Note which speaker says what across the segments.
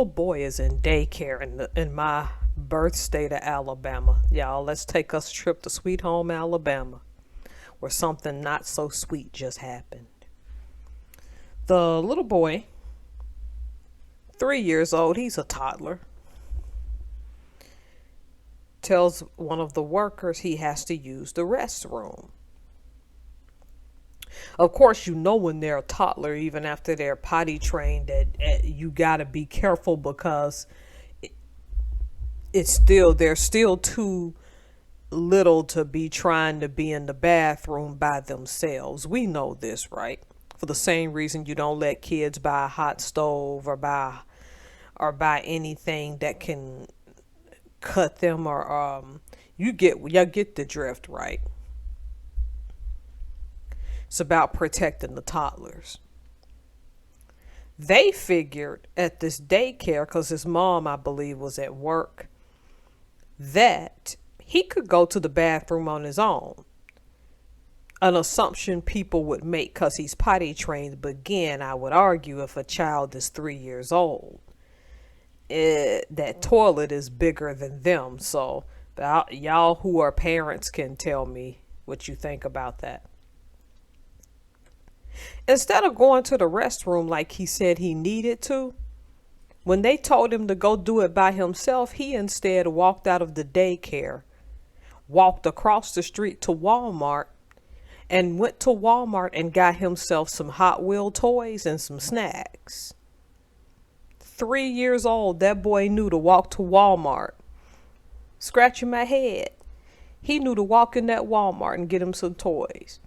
Speaker 1: little boy is in daycare in my birth state of Alabama. Y'all, let's take us a trip to Sweet Home Alabama, where something not so sweet just happened. The little boy, 3 years old, he's a toddler, tells one of the workers he has to use the restroom. Of course, you know when they're a toddler, even after they're potty trained, that you got to be careful because they're still too little to be trying to be in the bathroom by themselves. We know this, right? For the same reason you don't let kids buy a hot stove or buy anything that can cut them, or y'all get the drift, right? It's about protecting the toddlers. They figured at this daycare, because his mom, I believe, was at work, that he could go to the bathroom on his own. An assumption people would make because he's potty trained. But again, I would argue if a child is 3 years old, that toilet is bigger than them. So y'all who are parents can tell me what you think about that. Instead of going to the restroom like he said he needed to, when they told him to go do it by himself, he instead walked out of the daycare, walked across the street to Wal Mart, and went to Wal Mart and got himself some Hot Wheel toys and some snacks. 3 years old, that boy knew to walk to Walmart. Scratching my head. He knew to walk in that Walmart and get him some toys.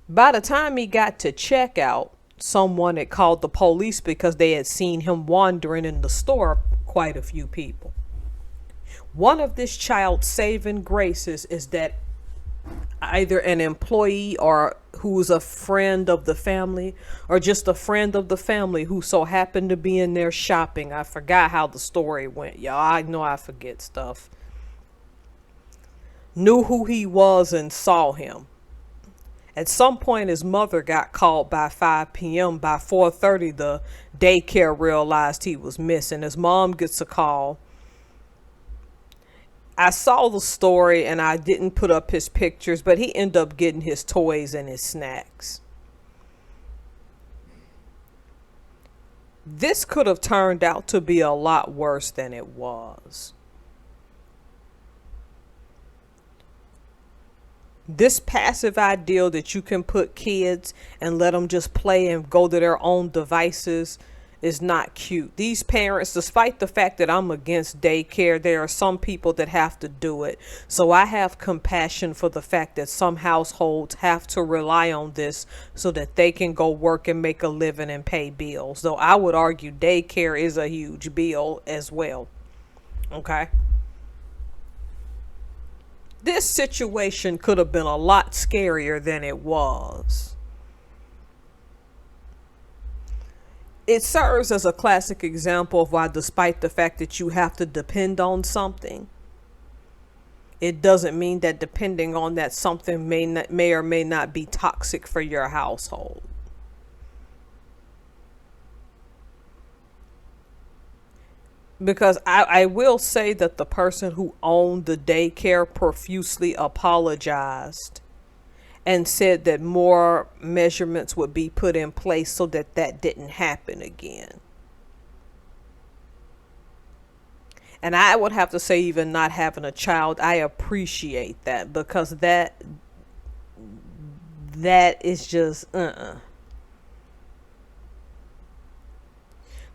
Speaker 1: By the time he got to checkout, someone had called the police because they had seen him wandering in the store, quite a few people. One of this child's saving graces is that either an employee or who's a friend of the family, or just a friend of the family who so happened to be in there shopping. I forgot how the story went, y'all. I know I forget stuff. Knew who he was and saw him. At some point, his mother got called by 5 p.m. By 4:30, the daycare realized he was missing. His mom gets a call. I saw the story and I didn't put up his pictures, but he ended up getting his toys and his snacks. This could have turned out to be a lot worse than it was. This passive ideal that you can put kids and let them just play and go to their own devices is not cute. These parents, despite the fact that I'm against daycare, there are some people that have to do it. So I have compassion for the fact that some households have to rely on this so that they can go work and make a living and pay bills. Though I would argue daycare is a huge bill as well. Okay? This situation could have been a lot scarier than it was. It serves as a classic example of why, despite the fact that you have to depend on something, it doesn't mean that depending on that something may or may not be toxic for your household. Because I will say that the person who owned the daycare profusely apologized and said that more measurements would be put in place so that that didn't happen again. And I would have to say, even not having a child, I appreciate that, because that is just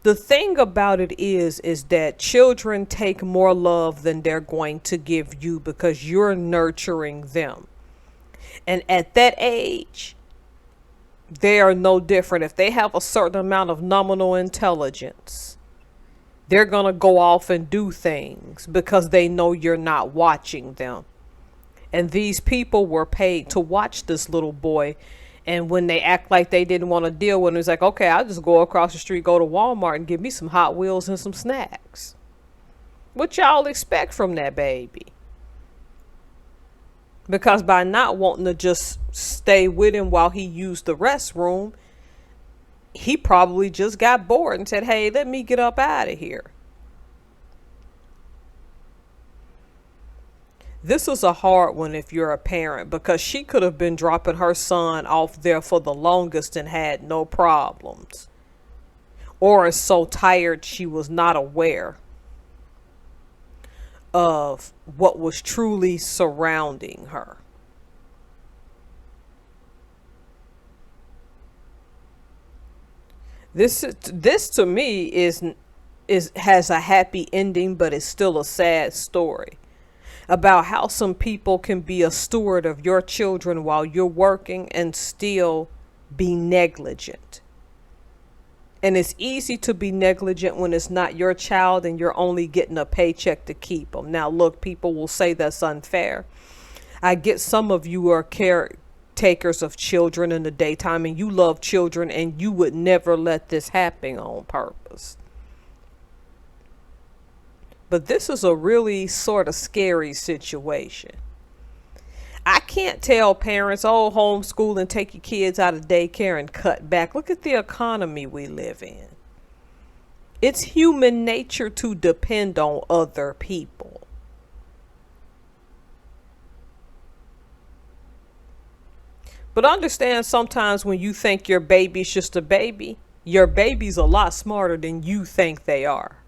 Speaker 1: The thing about it is that children take more love than they're going to give you because you're nurturing them. And at that age, they are no different. If they have a certain amount of nominal intelligence, they're going to go off and do things because they know you're not watching them. And these people were paid to watch this little boy. And when they act like they didn't want to deal with it, it's like, okay, I'll just go across the street, go to Walmart and get me some Hot Wheels and some snacks. What y'all expect from that baby? Because by not wanting to just stay with him while he used the restroom, He probably just got bored and said, hey, let me get up out of here. This is a hard one if you're a parent, because she could have been dropping her son off there for the longest and had no problems. Or is so tired she was not aware of what was truly surrounding her. This to me is has a happy ending, but it's still a sad story about how some people can be a steward of your children while you're working and still be negligent. And it's easy to be negligent when it's not your child and you're only getting a paycheck to keep them. Now, look, people will say that's unfair. I get some of you are caretakers of children in the daytime and you love children and you would never let this happen on purpose. But this is a really sort of scary situation. I can't tell parents, oh, homeschool and take your kids out of daycare and cut back. Look at the economy we live in. It's human nature to depend on other people. But understand, sometimes when you think your baby's just a baby, your baby's a lot smarter than you think they are.